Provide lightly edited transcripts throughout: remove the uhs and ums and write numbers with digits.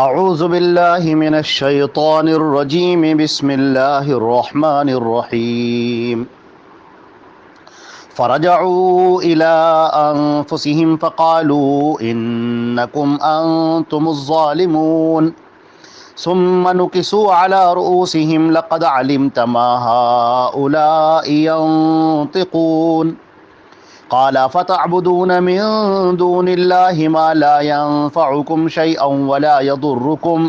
اعوذ باللہ من الشیطان الرجیم بسم اللہ الرحمن الرحیم فرجعوا الى انفسهم فقالوا انکم انتم الظالمون ثم نكسوا على رؤوسهم لقد علمت ما هؤلاء ينطقون قال فتعبدون من دون الله ما لا ينفعكم شيئا ولا يضركم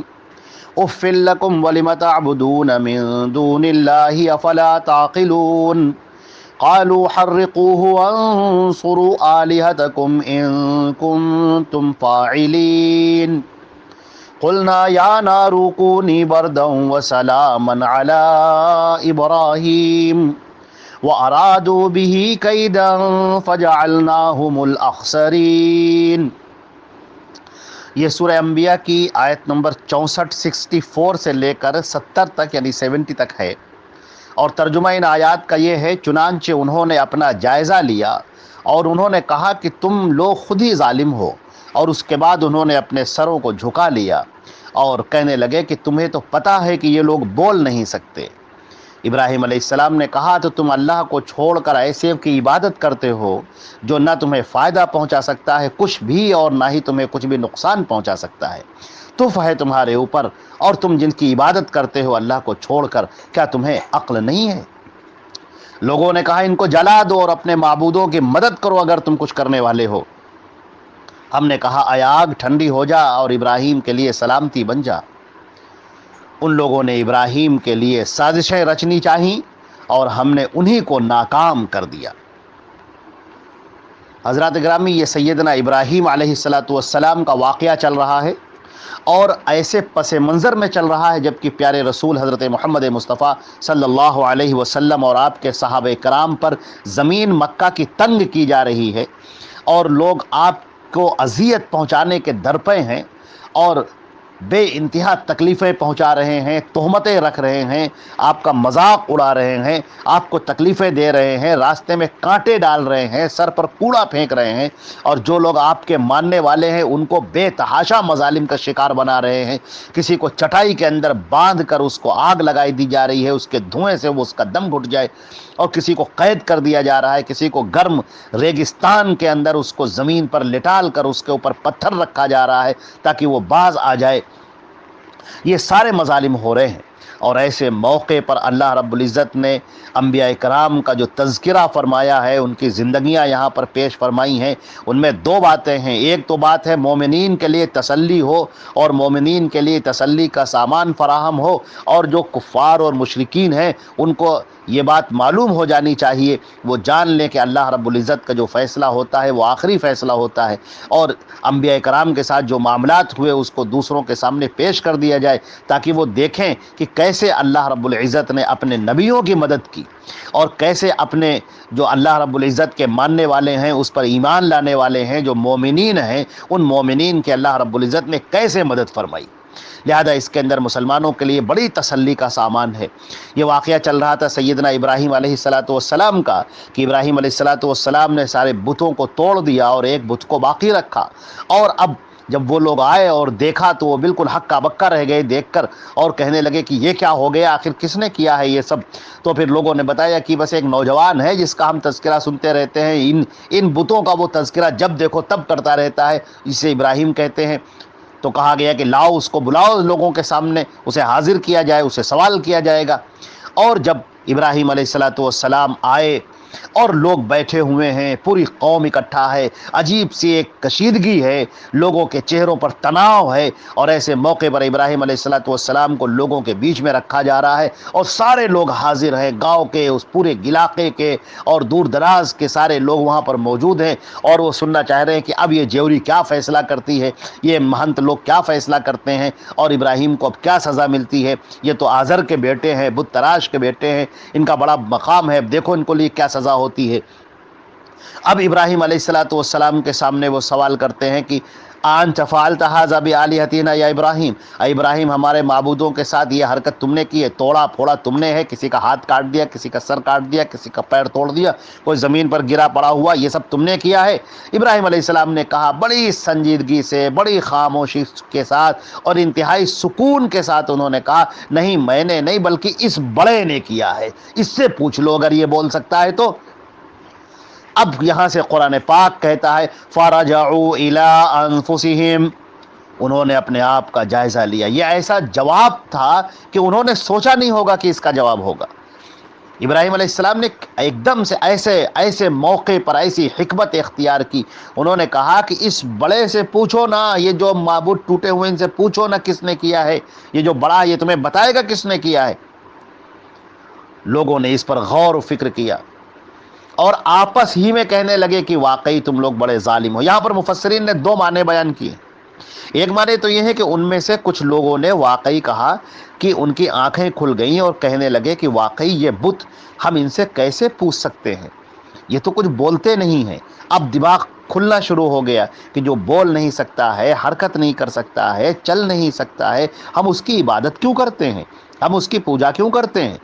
اف لكم ولم تعبدون من دون الله افلا تعقلون قالوا حرقوه وانصروا آلهتكم إن كنتم فاعلين قلنا يا نار كوني بردا وسلاما على إبراهيم وأرادوا به كيدا فجعلناهم الأخسرين۔ یہ سورہ انبیاء کی آیت نمبر 64 سے لے کر 70 تک یعنی 70 تک ہے، اور ترجمہ ان آیات کا یہ ہے: چنانچہ انہوں نے اپنا جائزہ لیا اور انہوں نے کہا کہ تم لوگ خود ہی ظالم ہو، اور اس کے بعد انہوں نے اپنے سروں کو جھکا لیا اور کہنے لگے کہ تمہیں تو پتہ ہے کہ یہ لوگ بول نہیں سکتے۔ ابراہیم علیہ السلام نے کہا تو تم اللہ کو چھوڑ کر ایسے کی عبادت کرتے ہو جو نہ تمہیں فائدہ پہنچا سکتا ہے کچھ بھی، اور نہ ہی تمہیں کچھ بھی نقصان پہنچا سکتا ہے۔ تف ہے تمہارے اوپر، اور تم جن کی عبادت کرتے ہو اللہ کو چھوڑ کر، کیا تمہیں عقل نہیں ہے؟ لوگوں نے کہا ان کو جلا دو اور اپنے معبودوں کی مدد کرو اگر تم کچھ کرنے والے ہو۔ ہم نے کہا اے آگ ٹھنڈی ہو جا اور ابراہیم کے لیے سلامتی بن جا۔ ان لوگوں نے ابراہیم کے لیے سازشیں رچنی چاہیں اور ہم نے انہی کو ناکام کر دیا۔ حضرات گرامی، یہ سیدنا ابراہیم علیہ السلام کا واقعہ چل رہا ہے، اور ایسے پس منظر میں چل رہا ہے جبکہ پیارے رسول حضرت محمد مصطفیٰ صلی اللہ علیہ وسلم اور آپ کے صحابہ کرام پر زمین مکہ کی تنگ کی جا رہی ہے، اور لوگ آپ کو اذیت پہنچانے کے درپے ہیں اور بے انتہا تکلیفیں پہنچا رہے ہیں، تہمتیں رکھ رہے ہیں، آپ کا مذاق اڑا رہے ہیں، آپ کو تکلیفیں دے رہے ہیں، راستے میں کانٹے ڈال رہے ہیں، سر پر کوڑا پھینک رہے ہیں، اور جو لوگ آپ کے ماننے والے ہیں ان کو بے تحاشا مظالم کا شکار بنا رہے ہیں۔ کسی کو چٹائی کے اندر باندھ کر اس کو آگ لگائی دی جا رہی ہے، اس کے دھوئیں سے وہ اس کا دم گھٹ جائے، اور کسی کو قید کر دیا جا رہا ہے، کسی کو گرم ریگستان کے اندر اس کو زمین پر لٹال کر اس کے اوپر پتھر رکھا جا رہا ہے تاکہ وہ باز آ جائے۔ یہ سارے مظالم ہو رہے ہیں، اور ایسے موقع پر اللہ رب العزت نے انبیاء کرام کا جو تذکرہ فرمایا ہے، ان کی زندگیاں یہاں پر پیش فرمائی ہیں، ان میں دو باتیں ہیں۔ ایک تو بات ہے مومنین کے لیے تسلی ہو اور مومنین کے لیے تسلی کا سامان فراہم ہو، اور جو کفار اور مشرکین ہیں ان کو یہ بات معلوم ہو جانی چاہیے، وہ جان لیں کہ اللہ رب العزت کا جو فیصلہ ہوتا ہے وہ آخری فیصلہ ہوتا ہے، اور انبیاء کرام کے ساتھ جو معاملات ہوئے اس کو دوسروں کے سامنے پیش کر دیا جائے تاکہ وہ دیکھیں کہ کیسے اللہ رب العزت نے اپنے نبیوں کی مدد کی، اور کیسے اپنے جو اللہ رب العزت کے ماننے والے ہیں، اس پر ایمان لانے والے ہیں، جو مومنین ہیں، ان مومنین کے اللہ رب العزت نے کیسے مدد فرمائی۔ لہذا اس کے اندر مسلمانوں کے لیے بڑی تسلی کا سامان ہے۔ یہ واقعہ چل رہا تھا سیدنا ابراہیم علیہ السلام کا، کہ ابراہیم علیہ السلام نے سارے بتوں کو توڑ دیا اور ایک بت کو باقی رکھا، اور اب جب وہ لوگ آئے اور دیکھا تو وہ بالکل ہکا بکا رہ گئے دیکھ کر، اور کہنے لگے کہ یہ کیا ہو گیا، آخر کس نے کیا ہے یہ سب؟ تو پھر لوگوں نے بتایا کہ بس ایک نوجوان ہے جس کا ہم تذکرہ سنتے رہتے ہیں، ان بتوں کا وہ تذکرہ جب دیکھو تب کرتا رہتا ہے، اسے ابراہیم کہتے ہیں۔ تو کہا گیا کہ لاؤ اس کو بلاؤ لوگوں کے سامنے، اسے حاضر کیا جائے، اسے سوال کیا جائے گا۔ اور جب ابراہیم علیہ السلام آئے اور لوگ بیٹھے ہوئے ہیں، پوری قوم اکٹھا ہے، عجیب سی ایک کشیدگی ہے، لوگوں کے چہروں پر تناؤ ہے، اور ایسے موقع پر ابراہیم علیہ السلام کو لوگوں کے بیچ میں رکھا جا رہا ہے، اور سارے لوگ حاضر ہیں، گاؤں کے، اس پورے علاقے کے اور دور دراز کے سارے لوگ وہاں پر موجود ہیں، اور وہ سننا چاہ رہے ہیں کہ اب یہ جیوری کیا فیصلہ کرتی ہے، یہ مہنت لوگ کیا فیصلہ کرتے ہیں، اور ابراہیم کو اب کیا سزا ملتی ہے۔ یہ تو آزر کے بیٹے ہیں، بت تراش کے بیٹے ہیں، ان کا بڑا مقام ہے، دیکھو ان کو لیے کیا سزا ہوتی ہے۔ اب ابراہیم علیہ السلام کے سامنے وہ سوال کرتے ہیں کہ انت فعلت هذا بآلهتنا یا ابراہیم، اے ابراہیم ہمارے معبودوں کے ساتھ یہ حرکت تم نے کی ہے، توڑا پھوڑا تم نے ہے، کسی کا ہاتھ کاٹ دیا، کسی کا سر کاٹ دیا، کسی کا پیر توڑ دیا، کوئی زمین پر گرا پڑا ہوا، یہ سب تم نے کیا ہے؟ ابراہیم علیہ السلام نے کہا بڑی سنجیدگی سے، بڑی خاموشی کے ساتھ اور انتہائی سکون کے ساتھ انہوں نے کہا نہیں میں نے نہیں بلکہ اس بڑے نے کیا ہے، اس سے پوچھ لو اگر یہ بول سکتا ہے تو۔ اب یہاں سے قرآن پاک کہتا ہے فَرَجَعُوا إِلَىٰ أَنفُسِهِمْ، انہوں نے اپنے آپ کا جائزہ لیا۔ یہ ایسا جواب تھا کہ انہوں نے سوچا نہیں ہوگا کہ اس کا جواب ہوگا۔ ابراہیم علیہ السلام نے ایک دم سے ایسے موقع پر ایسی حکمت اختیار کی، انہوں نے کہا کہ اس بڑے سے پوچھو نا، یہ جو معبود ٹوٹے ہوئے ان سے پوچھو نا کس نے کیا ہے، یہ جو بڑا یہ تمہیں بتائے گا کس نے کیا ہے۔ لوگوں نے اس پر غور و فکر کیا اور آپس ہی میں کہنے لگے کہ واقعی تم لوگ بڑے ظالم ہو۔ یہاں پر مفسرین نے دو معنی بیان کیے۔ ایک معنی تو یہ ہے کہ ان میں سے کچھ لوگوں نے واقعی کہا کہ ان کی آنکھیں کھل گئیں اور کہنے لگے کہ واقعی یہ بت ہم ان سے کیسے پوچھ سکتے ہیں، یہ تو کچھ بولتے نہیں ہیں۔ اب دماغ کھلنا شروع ہو گیا کہ جو بول نہیں سکتا ہے، حرکت نہیں کر سکتا ہے، چل نہیں سکتا ہے، ہم اس کی عبادت کیوں کرتے ہیں، ہم اس کی پوجا کیوں کرتے ہیں۔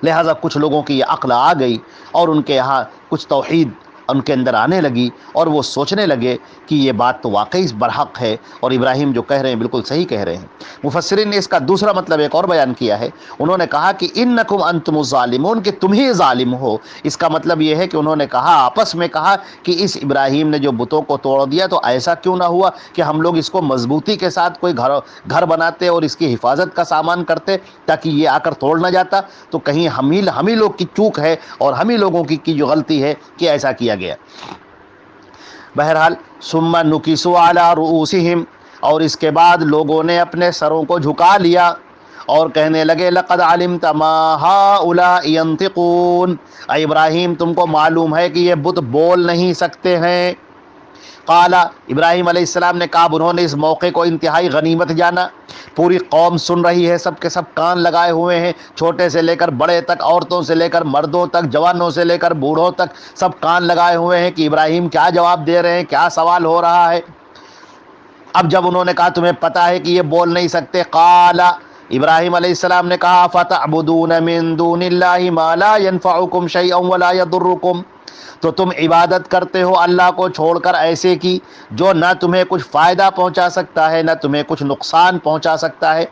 لہٰذا کچھ لوگوں کی یہ عقل آ گئی اور ان کے یہاں کچھ توحید ان کے اندر آنے لگی اور وہ سوچنے لگے کہ یہ بات تو واقعی برحق ہے اور ابراہیم جو کہہ رہے ہیں بالکل صحیح کہہ رہے ہیں۔ مفسرین نے اس کا دوسرا مطلب ایک اور بیان کیا ہے، انہوں نے کہا کہ انکم انتم الظالمون، کہ تم ہی ظالم ہو۔ اس کا مطلب یہ ہے کہ انہوں نے کہا آپس میں کہا کہ اس ابراہیم نے جو بتوں کو توڑ دیا تو ایسا کیوں نہ ہوا کہ ہم لوگ اس کو مضبوطی کے ساتھ کوئی گھر بناتے اور اس کی حفاظت کا سامان کرتے تاکہ یہ آ کر توڑ نہ جاتا، تو کہیں ہم ہی لوگ کی چوک ہے اور ہم ہی لوگوں کی جو غلطی ہے کہ ایسا کیا گیا۔ بہرحال ثم نکسوا علی رؤوسہم، اور اس کے بعد لوگوں نے اپنے سروں کو جھکا لیا اور کہنے لگے لقد علمت ما هؤلاء ينطقون، اے ابراہیم تم کو معلوم ہے کہ یہ بت بول نہیں سکتے ہیں۔ قال، ابراہیم علیہ السلام نے کہا، انہوں نے اس موقع کو انتہائی غنیمت جانا، پوری قوم سن رہی ہے، سب کے سب کان لگائے ہوئے ہیں، چھوٹے سے لے کر بڑے تک، عورتوں سے لے کر مردوں تک، جوانوں سے لے کر بوڑھوں تک، سب کان لگائے ہوئے ہیں کہ ابراہیم کیا جواب دے رہے ہیں، کیا سوال ہو رہا ہے۔ اب جب انہوں نے کہا تمہیں پتا ہے کہ یہ بول نہیں سکتے، قال، ابراہیم علیہ السلام نے کہا فتعبدون من دون اللہ ما لا ينفعکم شیئا ولا یضرکم، تو تم عبادت کرتے ہو اللہ کو چھوڑ کر ایسے کی جو نہ تمہیں کچھ فائدہ پہنچا سکتا ہے نہ تمہیں کچھ نقصان پہنچا سکتا ہے۔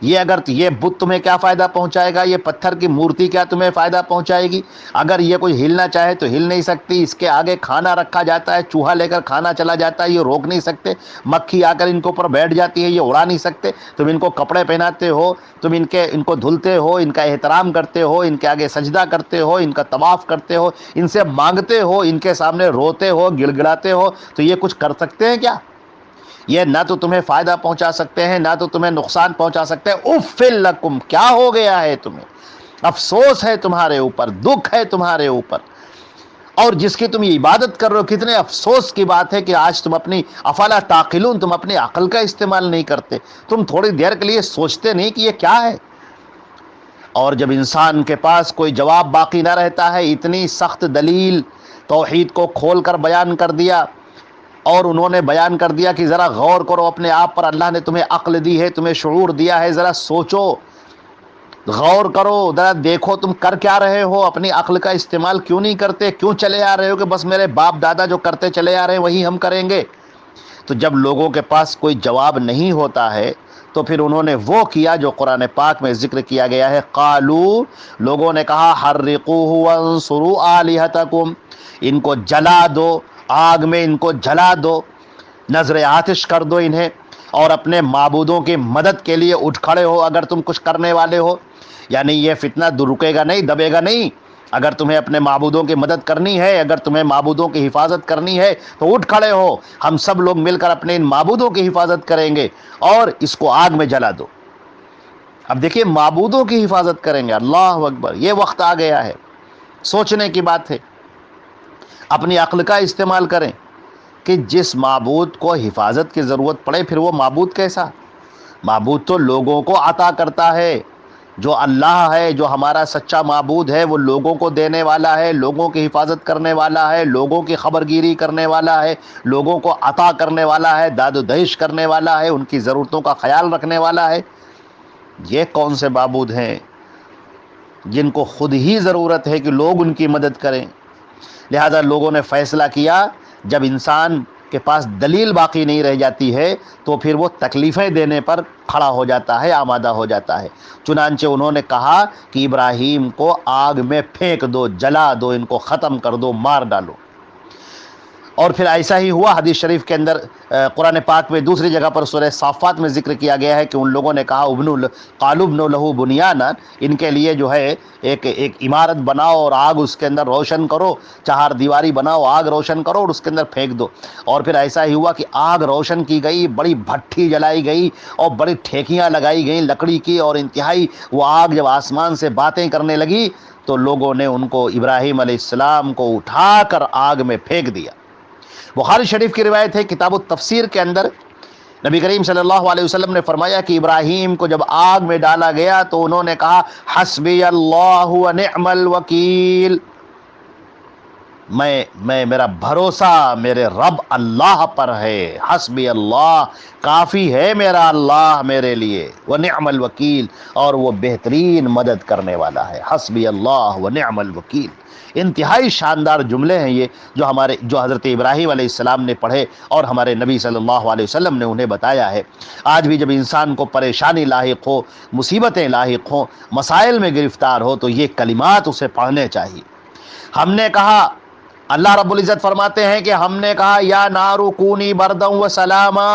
یہ بت تمہیں کیا فائدہ پہنچائے گا، یہ پتھر کی مورتی کیا تمہیں فائدہ پہنچائے گی؟ اگر یہ کوئی ہلنا چاہے تو ہل نہیں سکتی، اس کے آگے کھانا رکھا جاتا ہے، چوہا لے کر کھانا چلا جاتا ہے، یہ روک نہیں سکتے، مکھی آ کر ان کے اوپر بیٹھ جاتی ہے، یہ اڑا نہیں سکتے۔ تم ان کو کپڑے پہناتے ہو، تم ان کو دھلتے ہو، ان کا احترام کرتے ہو، ان کے آگے سجدہ کرتے ہو، ان کا طواف کرتے ہو، ان سے مانگتے ہو، ان کے سامنے روتے ہو، گڑ گڑاتے ہو، تو یہ کچھ کر سکتے ہیں کیا؟ یہ نہ تو تمہیں فائدہ پہنچا سکتے ہیں نہ تو تمہیں نقصان پہنچا سکتے ہیں۔ اف لکم، کیا ہو گیا ہے تمہیں، افسوس ہے تمہارے اوپر، دکھ ہے تمہارے اوپر، اور جس کی تم یہ عبادت کر رہے ہو کتنے افسوس کی بات ہے کہ آج تم اپنی افلا تعقلون، تم اپنی عقل کا استعمال نہیں کرتے، تم تھوڑی دیر کے لیے سوچتے نہیں کہ یہ کیا ہے۔ اور جب انسان کے پاس کوئی جواب باقی نہ رہتا ہے، اتنی سخت دلیل توحید کو کھول کر بیان کر دیا، اور انہوں نے بیان کر دیا کہ ذرا غور کرو اپنے آپ پر، اللہ نے تمہیں عقل دی ہے، تمہیں شعور دیا ہے، ذرا سوچو، غور کرو، ذرا دیکھو تم کر کیا رہے ہو، اپنی عقل کا استعمال کیوں نہیں کرتے، کیوں چلے آ رہے ہو کہ بس میرے باپ دادا جو کرتے چلے آ رہے ہیں وہی ہم کریں گے۔ تو جب لوگوں کے پاس کوئی جواب نہیں ہوتا ہے تو پھر انہوں نے وہ کیا جو قرآن پاک میں ذکر کیا گیا ہے، قالو، لوگوں نے کہا حرقوہ وانصروا آلہتکم، ان کو جلا دو، آگ میں ان کو جلا دو، نظر آتش کر دو انہیں، اور اپنے معبودوں کی مدد کے لیے اٹھ کھڑے ہو اگر تم کچھ کرنے والے ہو۔ یعنی یہ فتنہ رکے گا نہیں، دبے گا نہیں، اگر تمہیں اپنے معبودوں کی مدد کرنی ہے، اگر تمہیں معبودوں کی حفاظت کرنی ہے تو اٹھ کھڑے ہو، ہم سب لوگ مل کر اپنے ان معبودوں کی حفاظت کریں گے اور اس کو آگ میں جلا دو۔ اب دیکھیے معبودوں کی حفاظت کریں گے، اللہ اکبر، یہ وقت آ گیا ہے، سوچنے کی بات ہے، اپنی عقل کا استعمال کریں کہ جس معبود کو حفاظت کی ضرورت پڑے پھر وہ معبود کیسا؟ معبود تو لوگوں کو عطا کرتا ہے، جو اللہ ہے، جو ہمارا سچا معبود ہے، وہ لوگوں کو دینے والا ہے، لوگوں کی حفاظت کرنے والا ہے، لوگوں کی خبر گیری کرنے والا ہے، لوگوں کو عطا کرنے والا ہے، داد و دہش کرنے والا ہے، ان کی ضرورتوں کا خیال رکھنے والا ہے۔ یہ کون سے معبود ہیں جن کو خود ہی ضرورت ہے کہ لوگ ان کی مدد کریں؟ لہذا لوگوں نے فیصلہ کیا، جب انسان کے پاس دلیل باقی نہیں رہ جاتی ہے تو پھر وہ تکلیفیں دینے پر کھڑا ہو جاتا ہے، آمادہ ہو جاتا ہے۔ چنانچہ انہوں نے کہا کہ ابراہیم کو آگ میں پھینک دو، جلا دو، ان کو ختم کر دو، مار ڈالو۔ اور پھر ایسا ہی ہوا۔ حدیث شریف کے اندر قرآن پاک میں دوسری جگہ پر سورہ صافات میں ذکر کیا گیا ہے کہ ان لوگوں نے کہا قالوا ابنوا لہ بنیانا، ان کے لیے جو ہے ایک عمارت بناؤ اور آگ اس کے اندر روشن کرو، چہار دیواری بناؤ، آگ روشن کرو اور اس کے اندر پھینک دو۔ اور پھر ایسا ہی ہوا کہ آگ روشن کی گئی، بڑی بھٹی جلائی گئی اور بڑی ٹھیکیاں لگائی گئیں لکڑی کی، اور انتہائی وہ آگ جب آسمان سے باتیں کرنے لگی تو لوگوں نے ان کو، ابراہیم علیہ السلام کو اٹھا کر آگ میں پھینک دیا۔ بخاری شریف کی روایت ہے، کتاب التفسیر کے اندر نبی کریم صلی اللہ علیہ وسلم نے فرمایا کہ ابراہیم کو جب آگ میں ڈالا گیا تو انہوں نے کہا حسبی اللہ ونعم الوکیل، میرا بھروسہ میرے رب اللہ پر ہے، حسبی اللہ، کافی ہے میرا اللہ میرے لیے، ونعم الوکیل، اور وہ بہترین مدد کرنے والا ہے، حسبی اللہ ونعم الوکیل۔ انتہائی شاندار جملے ہیں یہ جو حضرت ابراہیم علیہ السلام نے پڑھے اور ہمارے نبی صلی اللہ علیہ وسلم نے انہیں بتایا ہے۔ آج بھی جب انسان کو پریشانی لاحق ہو، مصیبتیں لاحق ہوں، مسائل میں گرفتار ہو تو یہ کلمات اسے پڑھنے چاہیے۔ ہم نے کہا، اللہ رب العزت فرماتے ہیں کہ ہم نے کہا یا نار کونی بردا و سلاما،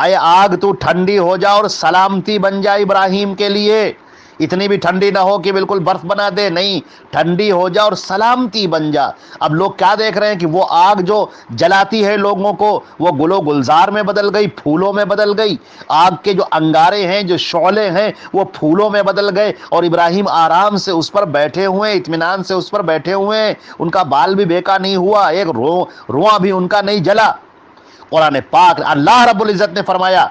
اے آگ تو ٹھنڈی ہو جا اور سلامتی بن جا ابراہیم کے لیے۔ اتنی بھی ٹھنڈی نہ ہو کہ بالکل برف بنا دے، نہیں، ٹھنڈی ہو جا اور سلامتی بن جا۔ اب لوگ کیا دیکھ رہے ہیں کہ وہ آگ جو جلاتی ہے لوگوں کو، وہ گل و گلزار میں بدل گئی، پھولوں میں بدل گئی۔ آگ کے جو انگارے ہیں، جو شعلے ہیں، وہ پھولوں میں بدل گئے، اور ابراہیم آرام سے اس پر بیٹھے ہوئے، اطمینان سے اس پر بیٹھے ہوئے ہیں، ان کا بال بھی بیکا نہیں ہوا، ایک رواں بھی ان کا نہیں جلا۔ قرآن پاک اللہ رب العزت نے فرمایا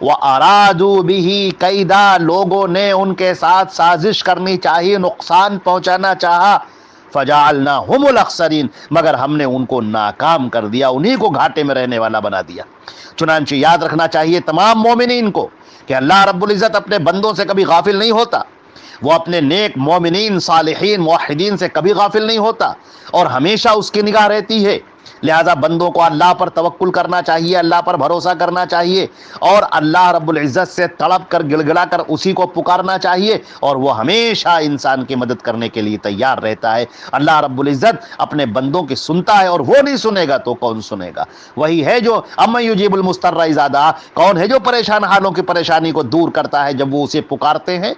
وَأَرَادُوا بِهِ كَيْدًا، لوگوں نے ان کے ساتھ سازش کرنی چاہی، نقصان پہنچانا چاہا، فَجَعَلْنَاهُمُ الْأَخْسَرِينَ، مگر ہم نے ان کو ناکام کر دیا، انہی کو گھاٹے میں رہنے والا بنا دیا۔ چنانچہ یاد رکھنا چاہیے تمام مومنین کو کہ اللہ رب العزت اپنے بندوں سے کبھی غافل نہیں ہوتا، وہ اپنے نیک مومنین، صالحین، موحدین سے کبھی غافل نہیں ہوتا، اور ہمیشہ اس کی نگاہ رہتی ہے۔ لہذا بندوں کو اللہ پر توکل کرنا چاہیے، اللہ پر بھروسہ کرنا چاہیے، اور اللہ رب العزت سے تڑپ کر گڑ گڑا کر اسی کو پکارنا چاہیے، اور وہ ہمیشہ انسان کی مدد کرنے کے لیے تیار رہتا ہے۔ اللہ رب العزت اپنے بندوں کی سنتا ہے، اور وہ نہیں سنے گا تو کون سنے گا؟ وہی ہے جو امن یجیب المضطر اذا دعا، کون ہے جو پریشان حالوں کی پریشانی کو دور کرتا ہے جب وہ اسے پکارتے ہیں؟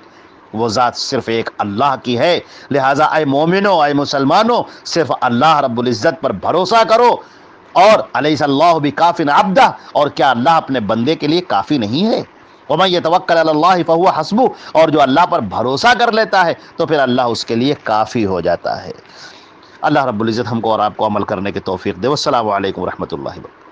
وہ ذات صرف ایک اللہ کی ہے۔ لہٰذا اے مومنو، اے مسلمانوں، صرف اللہ رب العزت پر بھروسہ کرو، اور الیس اللہ بکاف عبدہ، اور کیا اللہ اپنے بندے کے لیے کافی نہیں ہے؟ ومن یتوکل علی اللہ فہو حسبہ، اور جو اللہ پر بھروسہ کر لیتا ہے تو پھر اللہ اس کے لیے کافی ہو جاتا ہے۔ اللہ رب العزت ہم کو اور آپ کو عمل کرنے کی توفیق دے۔ والسلام علیکم ورحمۃ اللہ وبرکاتہ۔